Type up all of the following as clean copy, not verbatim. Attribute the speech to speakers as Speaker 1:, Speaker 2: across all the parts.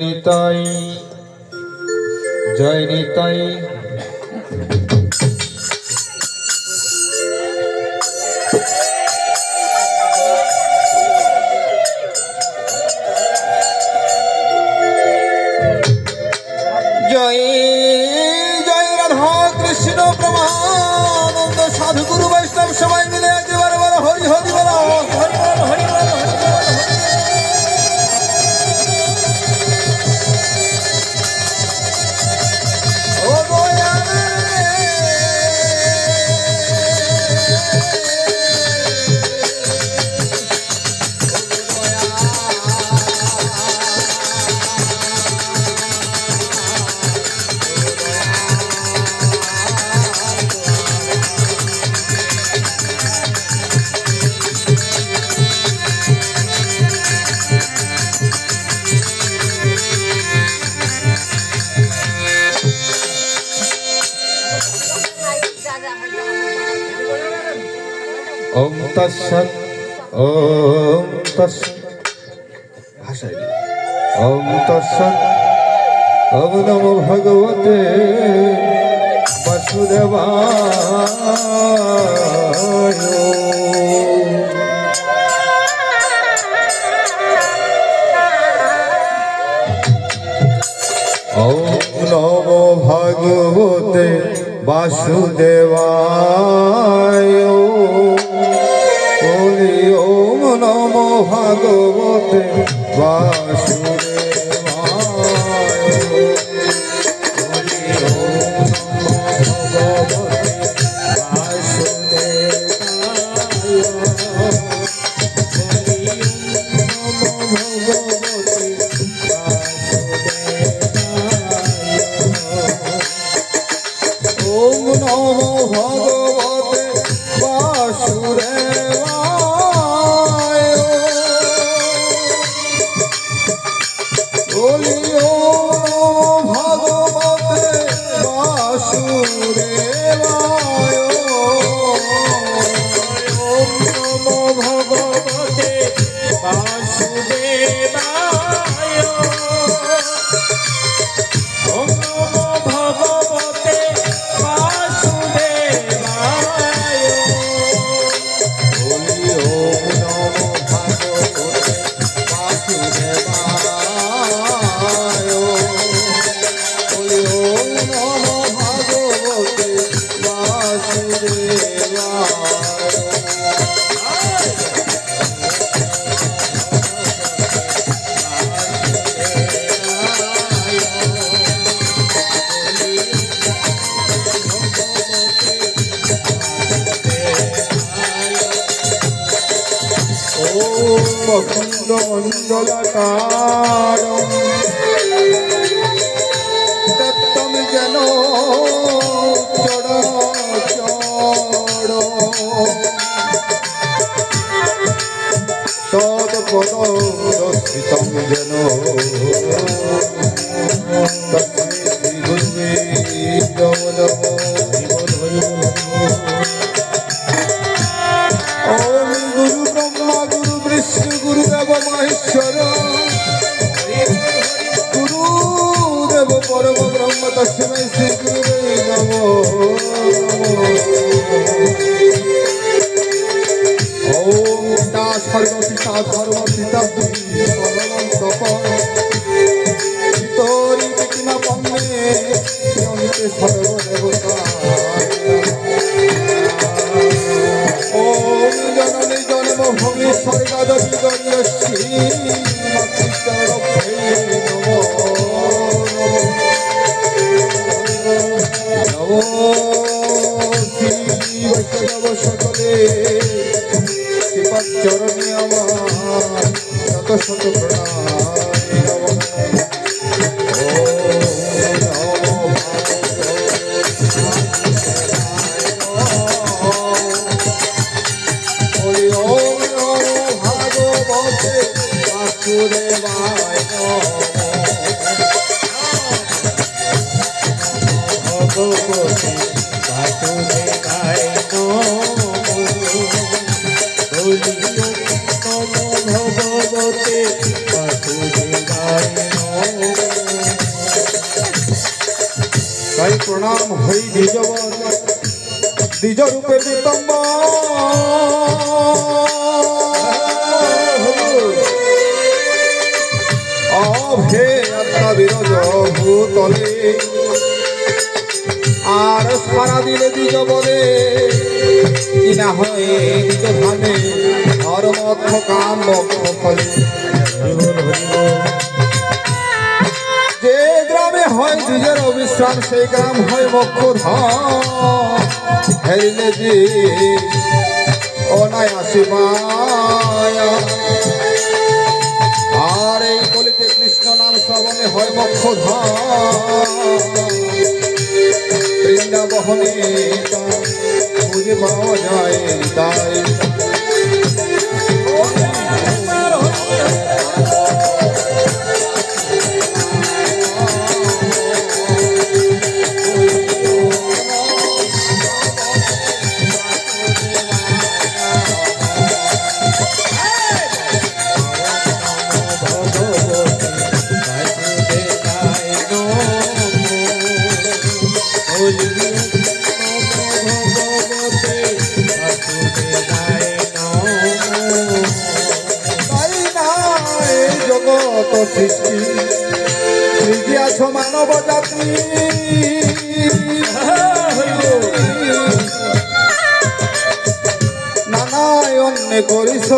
Speaker 1: নিতাই জয় নিতাই। জয় জয় রাধা কৃষ্ণ প্রেমানন্দ সাধু গুরু বৈষ্ণব সবাই মিলে একেবারে বলো হরি হরি বলো হরি বল হরি বল ওম তৎসৎ ওম তৎসৎ ভাষায় ওম তৎসৎ ওম নমো ভগবতে বাসুদেবায়। ওম নমো ভগবতে বাসুদেবায়। ওম নমো ভগবতে বাসুদেবায়। ওম নমো ভগবতে বাসুদেবায়। বলি ওম ভগবতে বাসুদেবায়। ওম নমো ভগবতে বাসুদেবায়। ওম নমো ভগবতে বাসুদেবায়। বলি ওম নমো ভগবতে বাসুদেবায়। বলি ওম নমো ভগবতে অখণ্ড মণ্ডলাকারম দত্তম যেন চরাচর তৎপদস্থিতম যেন তস্মৈ শ্রী গুরুবে নমো নমো। ওম গুরু ব্রহ্মা গুরু বিষ্ণু গুরুদেব মহেশ্বর গুরুদেব পরম ব্রহ্ম তস্মৈ শ্রী গুরুবে নমো নমঃ। ওম পিতা সর্বপিতা সর্বপিতা পরমন্তপ পিতরি পিতিমা পম্মে অন্তে সর্বদেবতা। ওম জননী জন্মভূমি স্বর্গাদপি গরিয়সী মাতৃচরণে নমো নমো। শ্রী বৈষ্ণব সকলে শ্রীপাদচরণে আমার শত শত প্রণাম। বাসুদেবায় ভগবতে বাসুদেবায় নমো ভগবতে বাসুদেবায় নমো। দ্বিজ রূপে বিতম্ব অভে আত্মা বিরজ ভূতলে আর সারা দিলে দ্বিজ বলে কিনা হয় নিজ ধামে ধর্মর্থ কাম মোক্ষ ফলে। যে গ্রামে হয় দ্বিজের অবিশ্রাম সেই গ্রাম হয় মোক্ষ ধাম। হেরিলে যে অনায়াসে মায়া আর এই কলিতে কৃষ্ণ নাম শ্রবণে হয় মোক্ষ ধাম। বৃন্দাবনে খুঁজে পাওয়া যায় তাই সৃষ্টি সৃজিয়াছ মানব জাতি নানায় অন্য করিস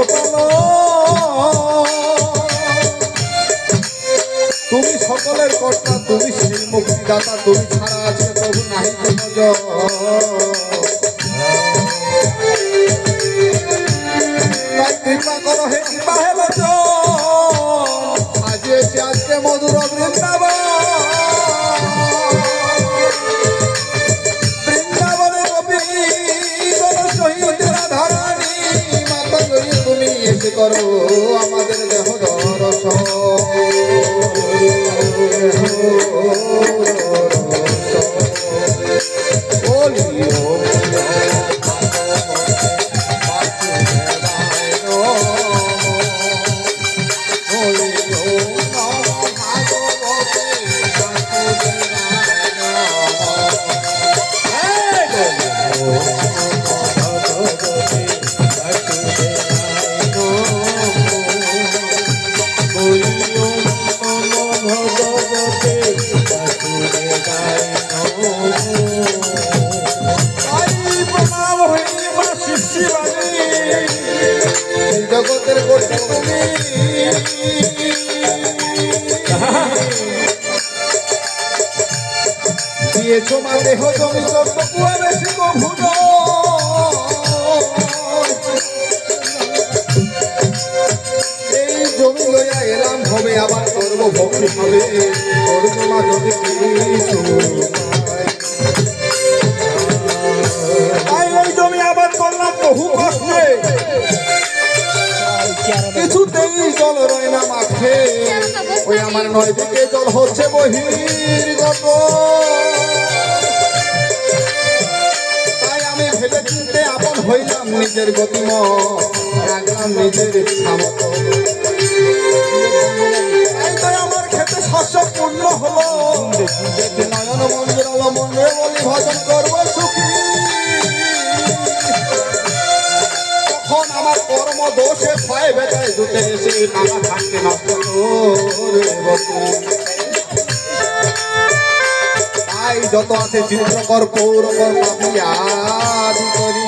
Speaker 1: তুমি সকলের কর্তা তুমি সেই মুক্তিদাতা তুমি ছাড়া আছে প্রভু নাহি তাই কৃপা করো হে কৃপা হে সাজিয়েছে আজকে মধুর বৃন্দাবন। বৃন্দাবনে গোপী সহিত রাধারানী মাতা তুমি এসে করো আমাদের দেহ দর্শন। জগতের করতে তুমি দিয়েছ মা দেহ জমি সর্বপুয়া বেশি ভুজ এই জমি লইয়া এলাম হবে আবার করব ভক্তি হবে করবো মা যদি কিছু এই জমি আবার করলাম বহু কষ্টে কিছুতেই জল রয় না মাঠে ওই আমার নয় দিকে জল হচ্ছে বহির্গত। তাই আমি ভেবে চিনতে আপন হইলাম নিজের গতিম রাখলাম নিজের ইচ্ছা মতো। তাই আমার ক্ষেত্রে শস্য পূর্ণ হলো নয়ন মন্দির হলো মন্দিরে বলি ভজন করবো সুখী। তখন আমার কর্ম দোষে ভয় বেটায় দুটে এসে নানা থাকতে নষ্ট তাই যত আছে চিত্রকর পৌরকর আদি করি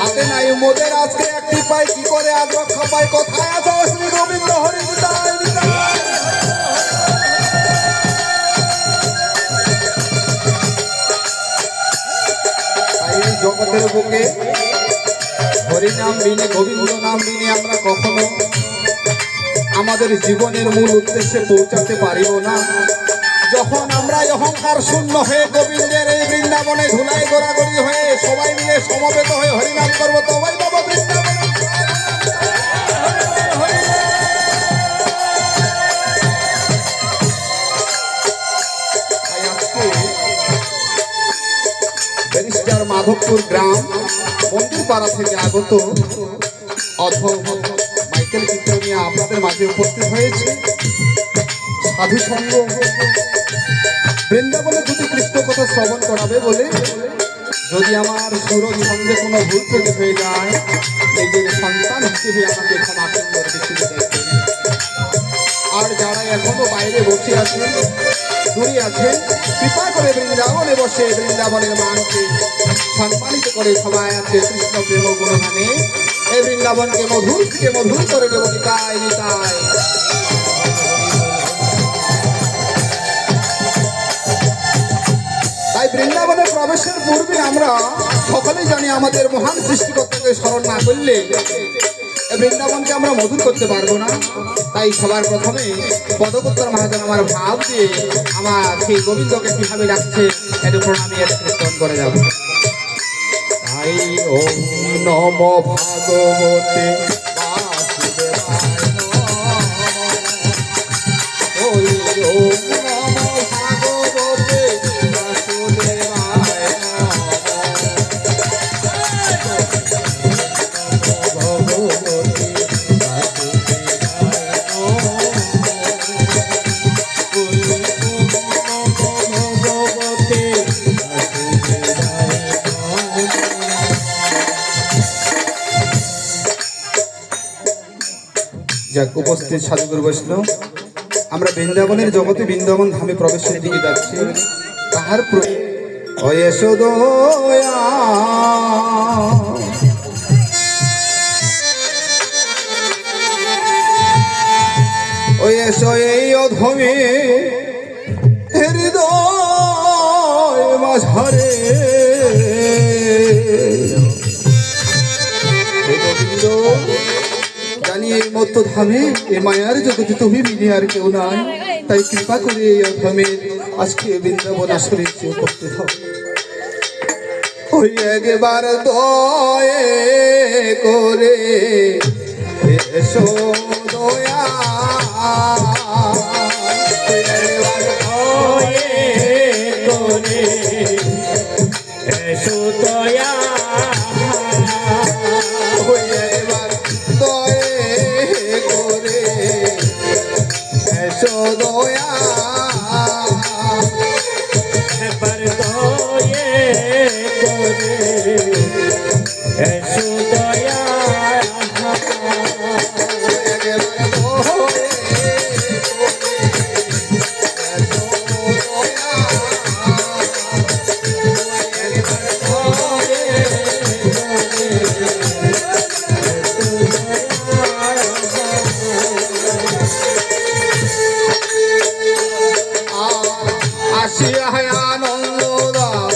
Speaker 1: হাতে নাই মোদের আজকে একটি পাই কি করে আজ রক্ষা পাই কোথায় আছে শ্রী গোবিন্দ হরি তাই জগতের বুকে হরি নাম বিনে গোবিন্দ নাম বিনে আমরা কখনো আমাদের জীবনের মূল উদ্দেশ্যে পৌঁছাতে পারিব না। যখন আমরা অহংকার শূন্য হয়ে গোবিন্দের এই বৃন্দাবনে ধুলাই গোড়াগড়ি হয়ে সবাই মিলে সমবেত হয়ে হরিনাম করবো তবেই পাবো বৃন্দাবনে। ব্যারিস্টার মাধবপুর গ্রাম মন্দির পাড়া থেকে আগত অধম মাইকেল চিত্র নিয়ে আপনাদের মাঝে উপস্থিত হয়েছে। সাধু সঙ্গ বৃন্দাবনে যদি কৃষ্ণ কথা শ্রবণ করাবে বলে যদি আমার সুরজ সঙ্গে কোনো ভুল ত্রুটি হয়ে যায় নিজের সন্তান হিসেবে আমাকে ক্ষমা সুন্দর দৃষ্টিতে দেখবেন। আর যারা এখনো বাইরে বসে আছেন দূরে আছেন কৃপা করে বৃন্দাবনে বসে বৃন্দাবনের মানকে সম্মানিত করে সবাই আছে কৃষ্ণ প্রেম গুণগানে এই বৃন্দাবনকে মধুর থেকে মধুর করে দেব নিতাই নিতাই। তাই বৃন্দাবনে প্রবেশের পূর্বে আমরা সকলেই জানি আমাদের মহান সৃষ্টিকর্তাকে স্মরণ না করলে বৃন্দাবনকে আমরা মধুর করতে পারবো না। তাই সবার প্রথমে পদকোত্তর মহাজন আমার ভাব দিয়ে আমার সেই গোবিন্দকে কিভাবে ডাকছে একটু প্রণামী একটু কীর্তন করে যাব। তাই ওম নম ভাগবতে যাক উপস্থিত সাধুগুরু বৈষ্ণব, আমরা বৃন্দাবনের জগতে বৃন্দাবন ধামে প্রবেশের দিকে যাচ্ছি। তাহার এই অধমে হৃদয় মাঝারে জানি এই মত্ত ধামে এ মায়ার জগতে তুমি বিনে আর কেউ নাই। তাই কৃপা করে এই ধামে আজকে বৃন্দাবন আসরে করতে হবে। ওই একবার দয়ে করে এসো দয়া
Speaker 2: এসো দয়া
Speaker 1: দয়া
Speaker 2: এবার দয়ে করে এসো দয়া আনন্দ দাও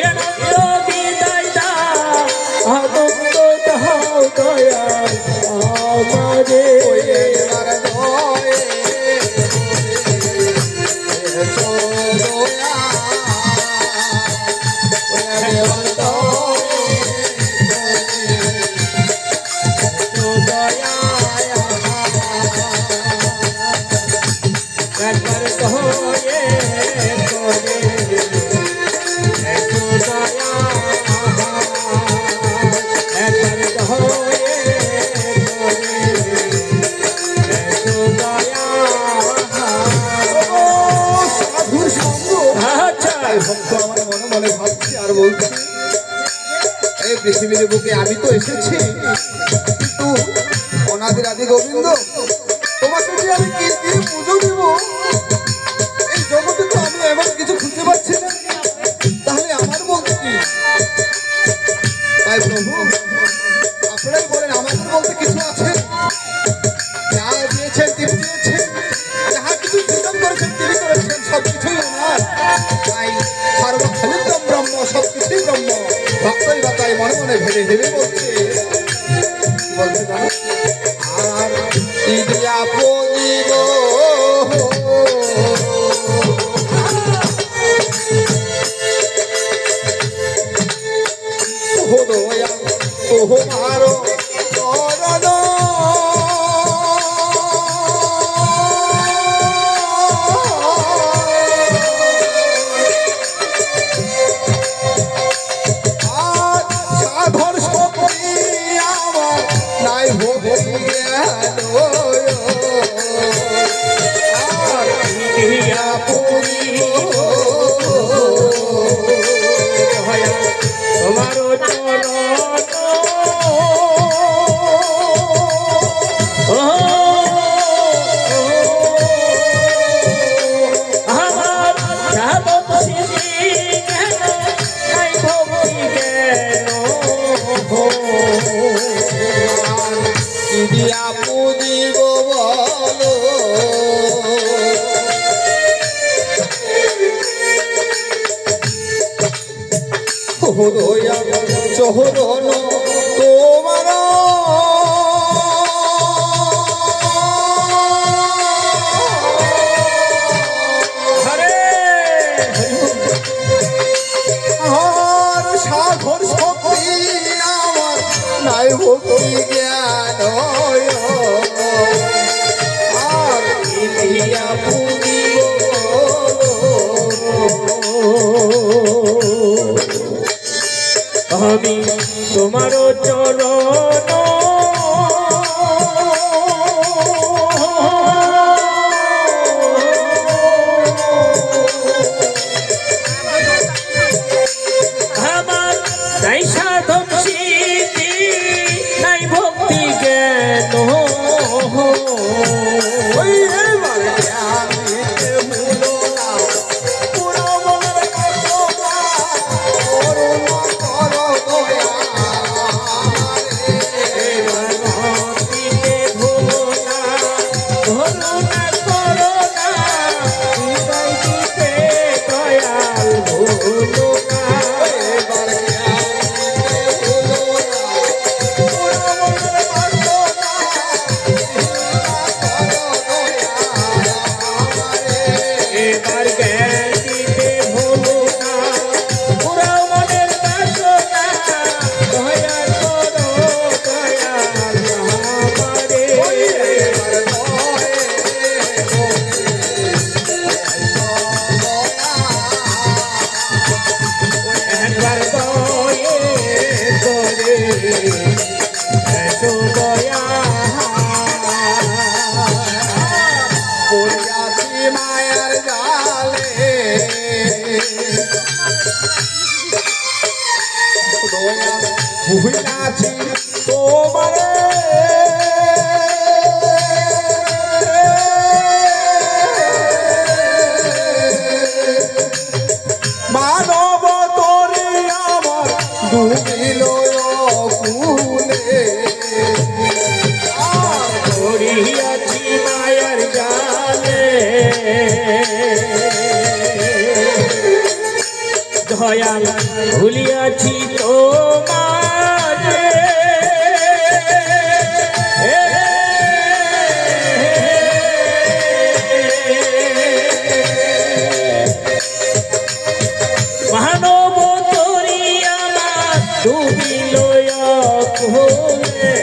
Speaker 2: আনন্দ বিদায় দাও আনন্দ দাও দয়া আমারে
Speaker 1: পৃথিবীর বুকে আমি তো এসেছি, কিন্তু অনাদির আদি গোবিন্দ তোমাকে যে আমি কি দিয়ে পুজো দেব এই জগতে তো আমি এমন কিছু খুঁজে পাচ্ছি না, তাহলে আমার বলতে কি? তাই প্রভু আপনারাই বলেন আমাদের বলতে কিছু আছে? যা দিয়েছেন তিনি দিয়েছেন, যাহা কিছু সৃজন করেছেন তিনি করেছেন, সবকিছুই ওনার। তাই সর্বখালিকম ব্রহ্ম, সবকিছুই ব্রহ্ম। ভক্তই বা তাই মনে মনে ভেবে ভেবে বলছে আর
Speaker 2: স্মৃতি কেন নাই ভক্তি কেন
Speaker 1: কি দিয়া পুজিব বলো দয়া চহরণ তোমার
Speaker 2: হরে
Speaker 1: আর সাধন শক্তি আমার নাই ভক্তি জ্ঞান আর ইন্দ্রিয়া পুজিব
Speaker 2: আমি তোমার চরণ আমার নাই সাধন সিদ্ধি নাই ভক্তি জ্ঞান
Speaker 1: ওই এবার জ্ঞান দিতে হলো না পুরো মনের কথা করুণা করো দয়া
Speaker 2: ভক্তিতে ভুলো না করুণা করো না হৃদয় দিতে দয়াল ভুলো না
Speaker 1: এবার জ্ঞান দিতে হলো না পুরো মনের কথা
Speaker 2: এবার জ্ঞান দিতে ভুলো না পুরো মনের বাসনা দয়া করো দয়াল আমারে একবার দয়ে করে এসো দয়া
Speaker 1: পড়িয়াছি মায়ার জালে দয়া ভুলিয়াছি তোমারে মানব তোরে আমার ডুবিল কুলে
Speaker 2: করিয়াছি মায়ার জালে দয়াল ভুলিয়াছি তোমারে মানব তোরি আমার ডুবিল কুলে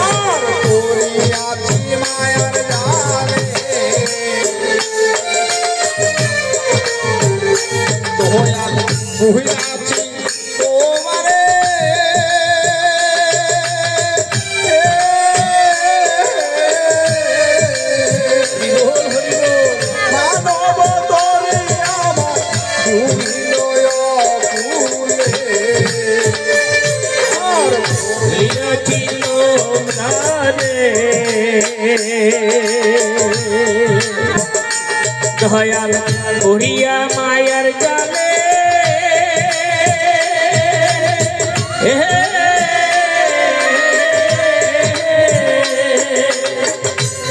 Speaker 1: আর পড়িয়াছি মায়ার জালে দয়া ভুলিয়াছি তোমারে মানব তোরে আমার ডুবিল কুলে আর
Speaker 2: ভুলিয়াছি তোমরারে দয়াল পড়িয়া মায়ার জালে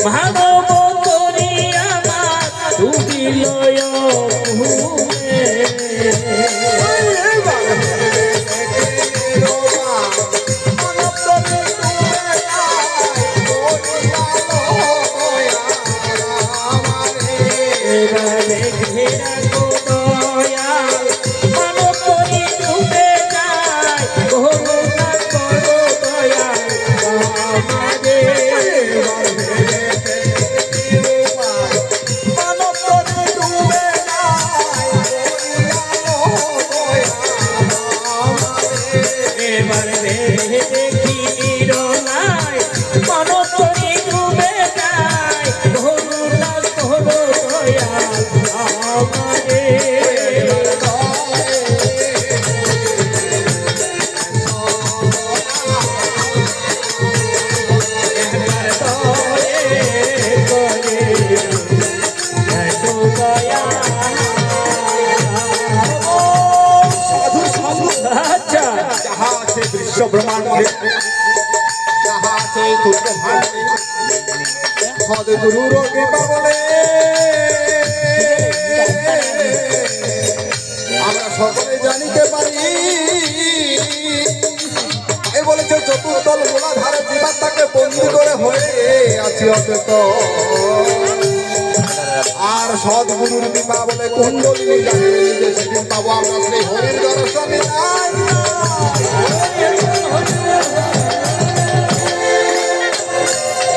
Speaker 2: মানব করি আমার ডুবিল ভূমে এবারে ঘেরা গো দয়াল মানব করি ডুবে যায় করুণা করো দয়াল আমারে
Speaker 1: বিশ্ব ব্রহ্মাণ্ডে যাহা আছে তুল্য ভাণ্ডে সদ্গুরুর কৃপা বলে আমরা সকলে জানিতে পারি। এই বলেছে চতুর্দল মূলাধারে জীবাত্মাকে বন্দী করে হয়ে আছি অচেত, আর সদ্গুরুর কৃপা বলে কুণ্ডলিনী জানিয়ে নিজে সেদিন পাবো আমরা সেই হরির দর্শনে।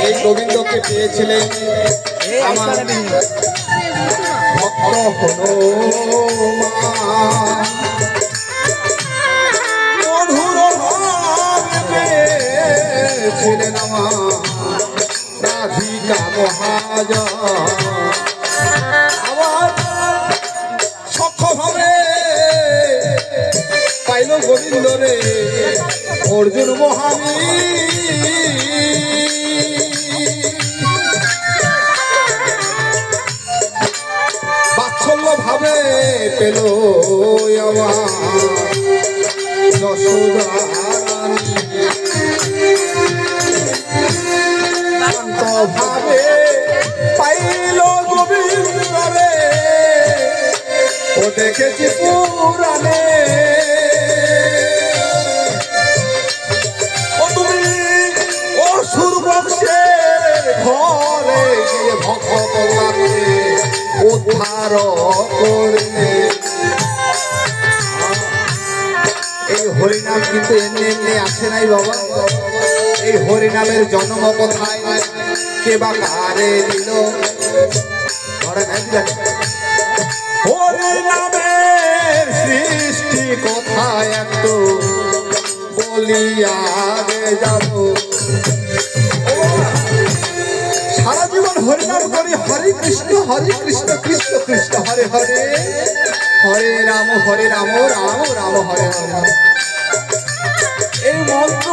Speaker 1: এই গোবিন্দকে পেয়েছিলেন আমার ভক্ত হনুমান, মধুর ভাবে পেয়েছিলেন আমার রাধিকা মহাজন, আবার সক্ষভাবে পাইল গোবিন্দ রে অর্জুন মহাবীর। বাৎসল্য ভাবে পেল আমার যশোদা রানী, শান্ত ভাবে পাইল গোবিন্দ রে ও দেখেছি পুরাণে। ও তুমি অসুর বংশের ঘরে গিয়ে ভগবানকে উদ্ধার করলে। এই হরিনাম কিন্তু এমনি এমনি আসে নাই বাবা, এই হরিনামের জন্ম কোথায়, কে বা কারে দিল? হরিনামের সৃষ্টি কোথায় একটু বলিয়া যাব। সারা জীবন হরিনাম করি, হরে কৃষ্ণ কৃষ্ণ কৃষ্ণ হরে হরে, হরে রাম রাম রাম হরে হরে। এই মন্ত্র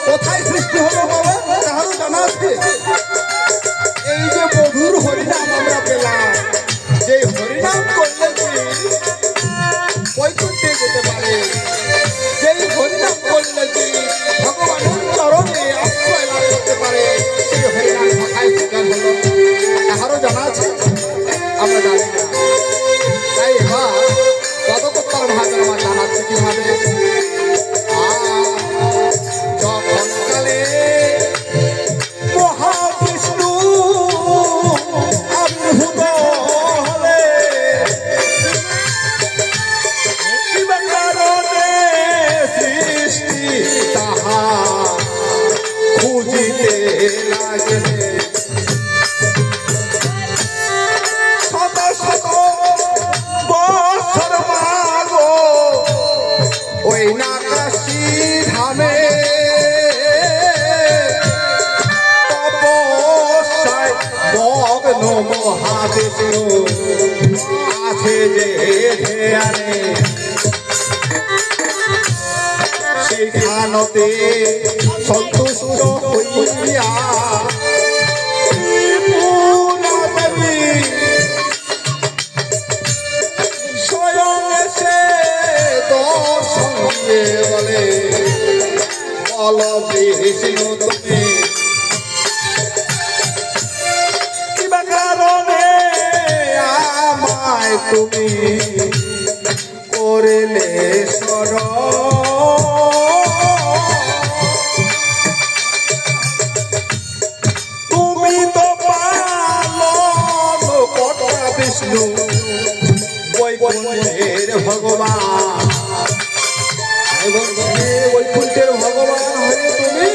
Speaker 1: কোথায় সৃষ্টি হলো বাবা, তাহারও জানা আছে? এই যে মধুর হরিনাম আমরা পেলাম, যে হরিনাম করলে কি বৈকুণ্ঠে যেতে পারে, যেই হরিনাম করলে কি ভগবানের চরণে আশ্রয় লাভ করতে পারে, সেই হরিনাম কোথায় স্বীকার হলো তাহারও জানা আছে? আমরা জানি না। তাই এবার তদকর্তার ভাষা আমার জানাচ্ছে কিভাবে। যখন কালে মহাবিষ্ণু আবির্ভূত হলে, কিবা কারণে সৃষ্টি তাহা খুঁজিতে লাগলে। শত শত বছর মাগো ওই নাকাশি ধামে তপস্যায় মগ্ন মহাবিষ্ণু আছে যে ধ্যানে। সেখানতে সন্তুষ্ট হইয়া স্বয়ং এসে দর্শন দিয়ে বলে, বল বিষ্ণু তুমি কিবা কারণে আমায় তুমি করিলে শরণ। তুমি তো পালন কর্তা বিষ্ণু বৈকুণ্ঠের ভগবান। বৈকুণ্ঠের ভগবান হয়ে তুমি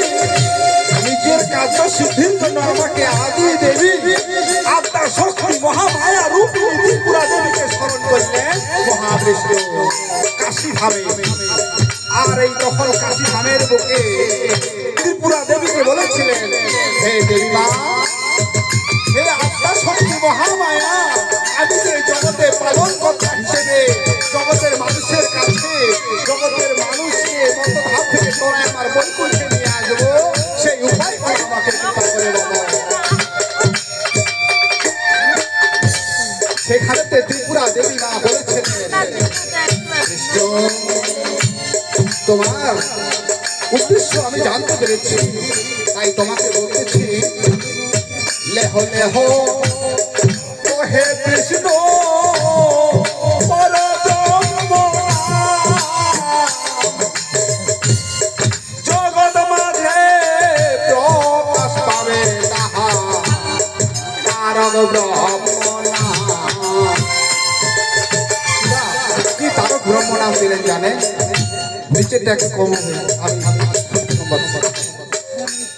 Speaker 1: নিজের কার্য সিদ্ধির জন্য আমাকে আদি দেবী আত্মা শক্তি মহামায়া রূপিণী ত্রিপুরা দেবীকে স্মরণ করলেন মহাবিষ্ণু কাশী ধামে। আর এই তখন কাশী ধামের বুকে ত্রিপুরা দেবীকে বলেছিলেন, হে দেবী মা, হে আত্মা শক্তি মহামায়া, আমি যে জগতে পালন কর্তা হিসেবে জগতের মানুষের কাছে জগতের মানুষকে মতভাব থেকে তোরাই আমার বৈকুণ্ঠে নিয়ে আসবো, সেই উপায় আমাকে কৃপা করে বলো। সেখানে ত্রিপুরা দেবী মা বলেছিলেন, তোমার উদ্দেশ্য আমি জানতে পেরেছি, তাই তোমাকে বলতেছি, লেহ লেহ ও হে কৃষ্ণ পরব্রহ্ম জগৎ মাঝে প্রকাশ পাবে তাহা তারক ব্রহ্ম নাম। কি তারক ব্রহ্ম নাম দিলেন জানেন? নিচের ট্যাক্স কম হবে।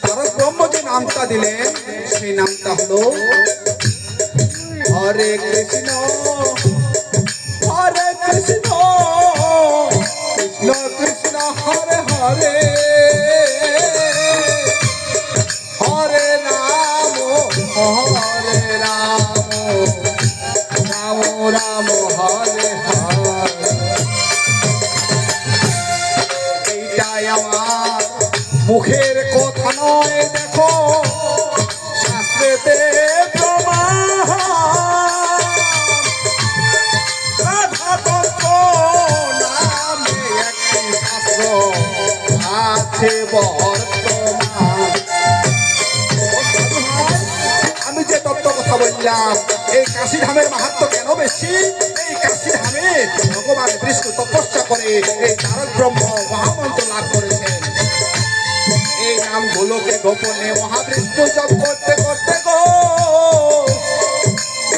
Speaker 1: তারক ব্রহ্ম যে নামটা দিলেন সেই নামটা হলো হরে কৃষ্ণ হরে কৃষ্ণ কৃষ্ণ কৃষ্ণ হরে হরে হরে রাম হরে রাম রাম রাম হরে হরে। এইটাই আমার মুখের কথা নয়, দেখো শাস্ত্রেতে প্রমাণ। রাধাতন্ত্র নামে একটি শাস্ত্র আছে বর্তমান। আমি যে তত্ত্ব কথা বললাম, এই কাশী ধামের মাহাত্ম্য কেন বেশি? এই কাশী ধামে ভগবান বিষ্ণু তপস্যা করে এই তারক ব্রহ্ম মহামন্ত্র লাভ করেছেন। এই নাম গোলকে গোপনে মহাবিষ্ণু জপ করতে করতে গো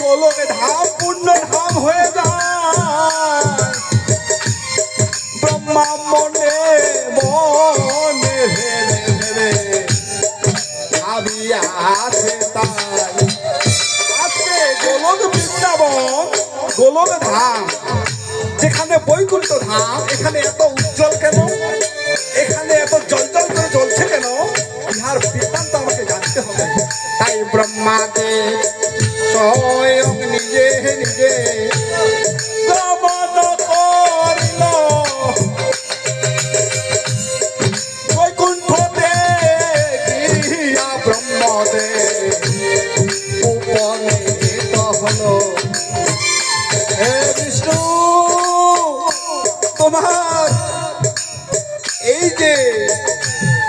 Speaker 1: গোলকে ধাম পূর্ণ ধাম হয়ে যায়। ব্রহ্মা মনে মনে ভেবে ভেবে ভাবিয়া আছে তাই আজকে গোলক বৃন্দাবন গোলক ধাম যেখানে বৈকুণ্ঠ ধাম, এখানে এত উজ্জ্বল কেন? এখানে এত জলজল করে জ্বলছে কেন? ইহার বৃত্তান্ত আমাকে জানতে হবে। তাই ব্রহ্মাদেব স্বয়ং নিজে নিজে গমন করিল বৈকুণ্ঠতে গিয়া ব্রহ্মদেব উপনীত হলো। হে বিষ্ণু, তোমার এই যে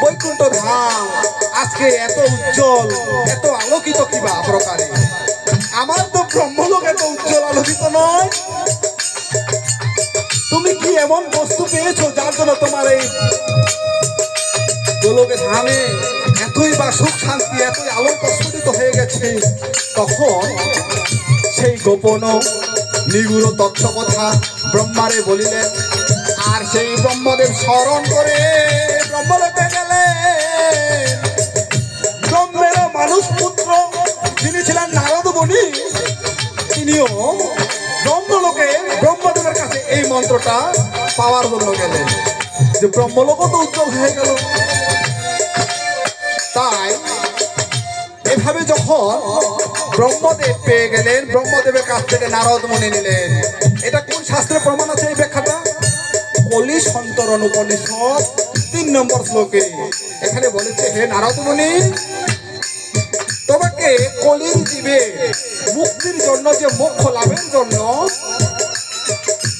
Speaker 1: বৈকুণ্ঠ ধাম আজকে এত উজ্জ্বল এত আলোকিত কিবা প্রকারে? আমার তো ব্রহ্মলোক এত উজ্জ্বল আলোকিত নয়। তুমি কি এমন বস্তু পেয়েছো যার জন্য তোমার এই গোলকে ধামে এতই বা সুখ শান্তি এতই আলোক প্রস্ফুটিত হয়ে গেছে? তখন সেই গোপন নিগুড় তথ্য কথা ব্রহ্মারে বলিলেন। আর সেই ব্রহ্মদেব স্মরণ করে ব্রহ্মলোকে গেলেন। ব্রহ্মের মানুষ পুত্র যিনি ছিলেন নারদ মুনি, তিনিও ব্রহ্মলোকে ব্রহ্মদেবের কাছে এই মন্ত্রটা পাওয়ার জন্য গেলেন, যে ব্রহ্মলোকও তো উজ্জ্বল হয়ে গেল। তাই এভাবে যখন ব্রহ্মদেব পেয়ে গেলেন, ব্রহ্মদেবের কাছ থেকে নারদ মুনি নিলেন। এটা কোন শাস্ত্রে প্রমাণ আছে এই ব্যাখ্যাটা? কলি সন্তরণ উপনিষদ 3 নম্বর শ্লোকে এখানে বলেছে, হে নারদ মুনি, তোমাকে কলির জীবে মুক্তির জন্য, যে মোক্ষ লাভের জন্য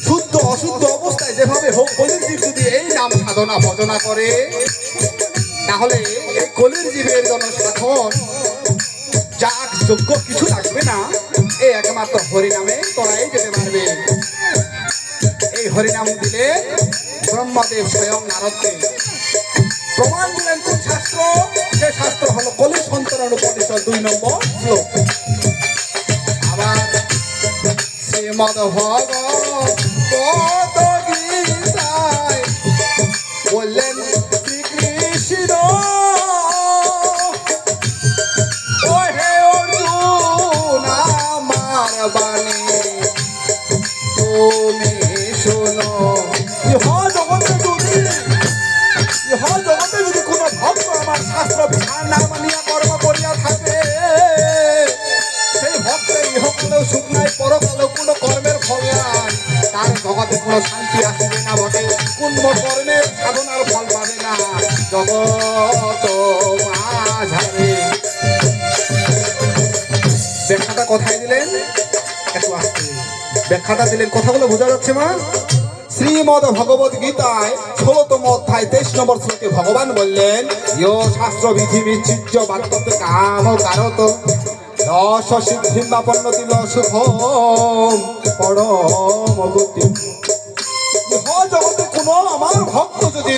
Speaker 1: শুদ্ধ অশুদ্ধ অবস্থায় যেভাবে হোক কলির জীব যদি এই নাম সাধনা ভজনা করে, তাহলে এই কলির জীবের জন্য সাধন যাক যোগ্য কিছু লাগবে না, এই একমাত্র হরিনামে তোরাই যেতে পারবে। এই হরিনাম দিলে ব্রহ্মদেব স্বয়ং নারদকে প্রমাণ দিলেন। কোন শাস্ত্র? সে শাস্ত্র হলো কলি সন্তরণ উপনিষদ 2 নম্বর শ্লোক। আবার শ্রীমদ ভগবত গীতায় বললেন শ্রীকৃষ্ণ, ও হে অর্জুন আমার বাণী তুমি শোনো। জগতে যদি কোনো ভক্ত আমার শাস্ত্র বিধান না মানিয়া কর্ম করিয়া থাকে, সেই ভক্তের ইহকালেও সুখ নাই, পরকালেও কোনো কর্মের ফল নাই, তার জগতে কোনো শান্তি আসবে না বটে, কোনো কর্মের সাধনার ফল পাবে না। জগত মাঝারে ব্যাখ্যাটা কোথায় দিলেন? একটু আসতে ব্যাখ্যাটা দিলেন, কথাগুলো বোঝা যাচ্ছে মা? শ্রীমদ ভগবত গীতায় 16তম অধ্যায় 23 নম্বর শ্লোকে ভগবান বললেন, ইয় শাস্ত্র বিধি বিচিত্য বাক্যতে কাম কারত দশ সিদ্ধিম বাপন্নতি সুখম পরম গতি। জগতে কোন আমার ভক্ত যদি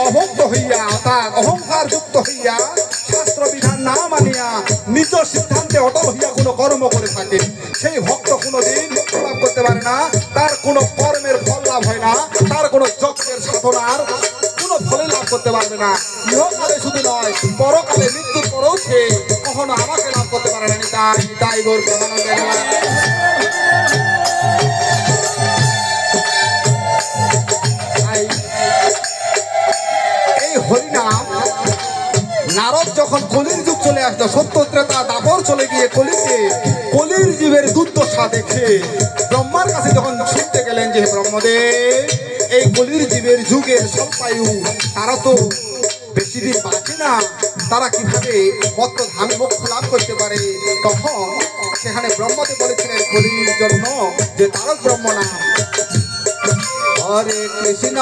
Speaker 1: অভক্ত হইয়া অর্থাৎ অহংকার যুক্ত হইয়া শাস্ত্র বিধান না মানিয়া নিজ সিদ্ধান্তে অটল হইয়া কোনো কর্ম করে থাকে, সেই ভক্ত কোনোদিন মুক্তি লাভ করতে পারে না। তার কোনো কর্মের ফল লাভ হয় না, তার কোনো যজ্ঞের সাধনার কোনো ফলে লাভ করতে পারবে না। ইহকালে শুধু নয়, পরকালে মৃত্যুর পরেও সে কখনো আমাকে লাভ করতে পারে না। তাই তাই গৌর প্রেমানন্দে হরিনাম। নারদ যখন কলির যুগ চলে আসলো, সত্য ত্রেতা দাপর চলে গিয়ে কলিতে কলির জীবের দুর্দশা দেখে ব্রহ্মার কাছে যখন শুনতে গেলেন যে ব্রহ্মদেব, এই কলির জীবের যুগের স্বল্পায়ু, তারা তো বেশি দিন বাঁচে না, তারা কিভাবে মত্ত ধামে মোক্ষ লাভ করতে পারে? তখন সেখানে ব্রহ্মদেব বলেছিলেন কলির জন্য যে তারক ব্রহ্ম নাম, হরে কৃষ্ণ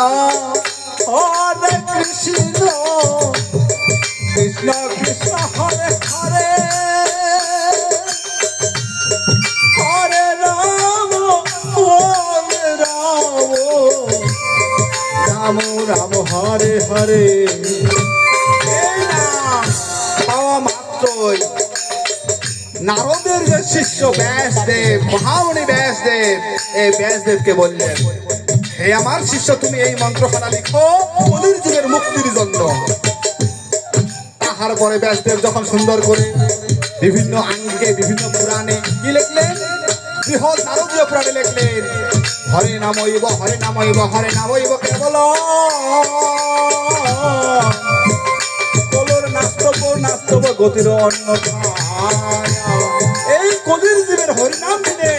Speaker 1: হরে কৃষ্ণ কৃষ্ণ কৃষ্ণ হরে হরে হরে রাম রাম রাম হরে হরে। এই নাম পাওয়া মাত্রই নারদের যে শিষ্য ব্যাসদেব, মহামণি ব্যাসদেব, এই ব্যাসদেবকে বললেন, হে আমার শিষ্য, তুমি এই মন্ত্রখানা লিখো কলির যুগের মুক্তির জন্য। তাহার পরে ব্যাসদেব যখন সুন্দর করে বিভিন্ন আঙ্গিকে বিভিন্ন পুরাণে কি লিখলেন, বৃহৎ নারদীয় পুরাণে লিখলেন, হরে নামইব হরে নামইব হরে নামইব কেবল কলর নাস্তব নাস্তব গতির অন্যথা। এই কলির জীবের হরিনাম দিলে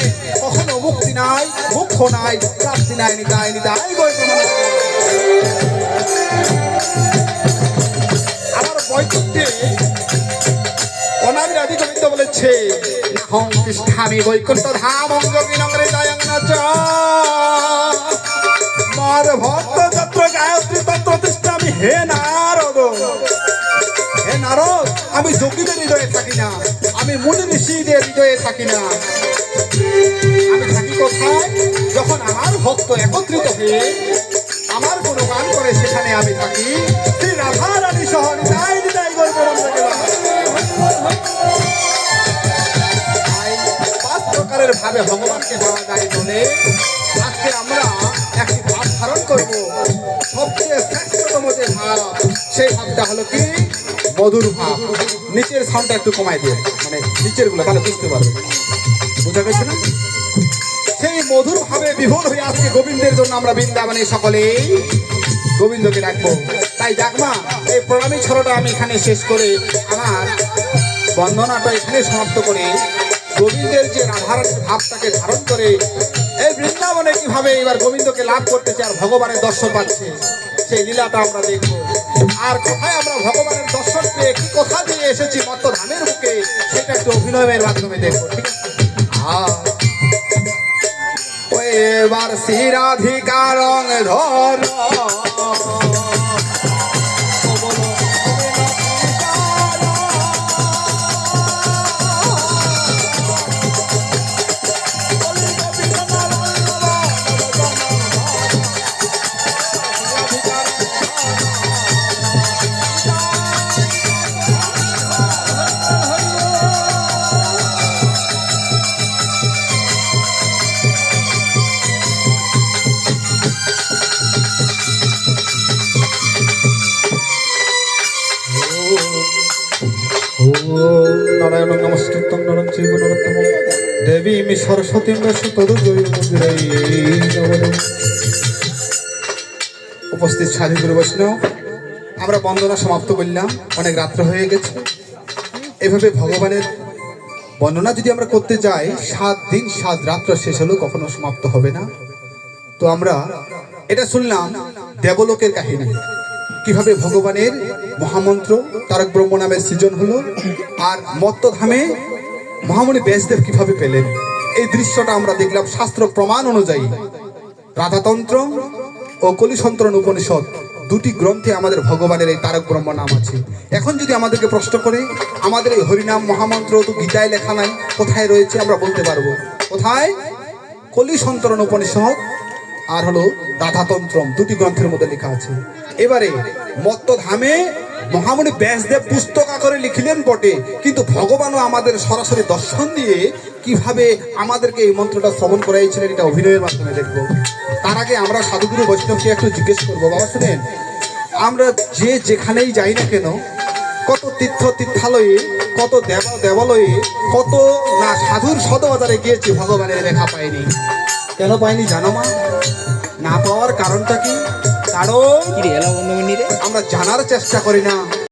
Speaker 1: কখনো মুক্তি নাই, মুখ্য নাই, প্রাপ্তি নাই। নিতাই নিতাই আমার বৈকুণ্ঠে অনাদি আদি গোবিন্দ বলেছে, নাহং তিষ্ঠামি বৈকুণ্ঠ ধামং যোগী নগরে জয়ং নাচ মার ভক্ত যত্র গায়ত্রী তত্র তিষ্ঠামি। হে নারদ, হে নারদ, আমি যোগীদের হৃদয়ে থাকি না, আমি মুনি ঋষিদের হৃদয়ে থাকি না। আমি থাকি কোথায়? যখন আমার ভক্ত একত্রিত হয়ে আমার কোনো গান করে সেখানে আমি থাকি। শ্রী রাধা রানী সহ নিতাই নিতাই গৌর পাঁচ প্রকারের ভাবে ভগবানকে পাওয়া যায় বলে আজকে আমরা একটি ভাব ধারণ করব। সবচেয়ে শ্রেষ্ঠতম যে ভাব, সেই ভাবটা হলো কি? মধুর ভাব। নিচের সাউন্ডটা একটু কমাই দিয়ে, মানে নিচের গুলো, তাহলে বুঝতে পারবে। বুঝা গেছে না? সেই মধুর ভাবে বিভোর হয়ে আজকে গোবিন্দের জন্য আমরা বৃন্দাবনে সকলেই গোবিন্দকে ডাকবো। তাই ডাকমা, এই প্রণামী ছড়াটা আমি এখানে শেষ করে আমার বন্দনাটা এখানে সমাপ্ত করে গোবিন্দের যে রাধারানীর ভাবটাকে ধারণ করে এই বৃন্দাবনে কিভাবে এবার গোবিন্দকে লাভ করতেছে আর ভগবানের দর্শন পাচ্ছে, সেই লীলাটা আমরা দেখবো। আর কোথায় আমরা ভগবানের দর্শন পেয়ে কি কথা দিয়ে এসেছি মত্ত ধামের বুকে, সেটা একটু অভিনয়ের মাধ্যমে দেখবো, ঠিক আছে? এবার শ্রীরাধিকা রং ধর নারায়ণ নমস্কৃতং নরং চৈব নরোত্তমং দেবীং সরস্বতীং ব্যাসং ততো জয়মুদ্রায়। উপস্থিত সাধু গুরু বৈষ্ণব, আমরা বন্দনা সমাপ্ত করলাম, অনেক রাত্র হয়ে গেছে। এভাবে ভগবানের বর্ণনা যদি আমরা করতে যাই, 7 দিন 7 রাত্র শেষ হলেও কখনো সমাপ্ত হবে না। তো আমরা এটা শুনলাম দেবলোকের কাহিনী, কিভাবে ভগবানের মহামন্ত্র তারক ব্রহ্ম নামের সৃজন হলো, আর মত্তধামে মহামণি ব্যাসদেব কিভাবে পেলেন, এই দৃশ্যটা আমরা দেখলাম শাস্ত্র প্রমাণ অনুযায়ী। রাধাতন্ত্র ও কলিসন্ত্রণ উপনিষদ দুটি গ্রন্থে আমাদের ভগবানের এই তারক ব্রহ্ম নাম আছে। এখন যদি আমাদেরকে প্রশ্ন করে আমাদের এই হরিনাম মহামন্ত্র তো গীতায় লেখা নাই, কোথায় রয়েছে আমরা বলতে পারবো। কোথায়? কলিসন্ত্রণ উপনিষদ আর হলো রাধাতন্ত্রম দুটি গ্রন্থের মধ্যে লেখা আছে। এবারে মত্তধামে মহামুনি ব্যাসদেব পুস্তক আকারে লিখলেন বটে, কিন্তু ভগবানও আমাদের সরাসরি দর্শন দিয়ে কিভাবে আমাদেরকে এই মন্ত্রটা শ্রবণ করাইছিলেন এটা অভিনয়ের মাধ্যমে দেখবো। তার আগে আমরা সাধুগুরু বৈষ্ণবকে একটু জিজ্ঞেস করবো। বাবা শুনেন, আমরা যে যেখানেই যাই না কেন, কত তীর্থ তীর্থালয়ে, কত দেবালয়ে, কত না সাধুর সদবাজারে গিয়েছি, ভগবানের দেখা পাইনি। কেন পাইনি জানো মা? না পাওয়ার কারণটা কি? কারণ আমরা জানার চেষ্টা করি না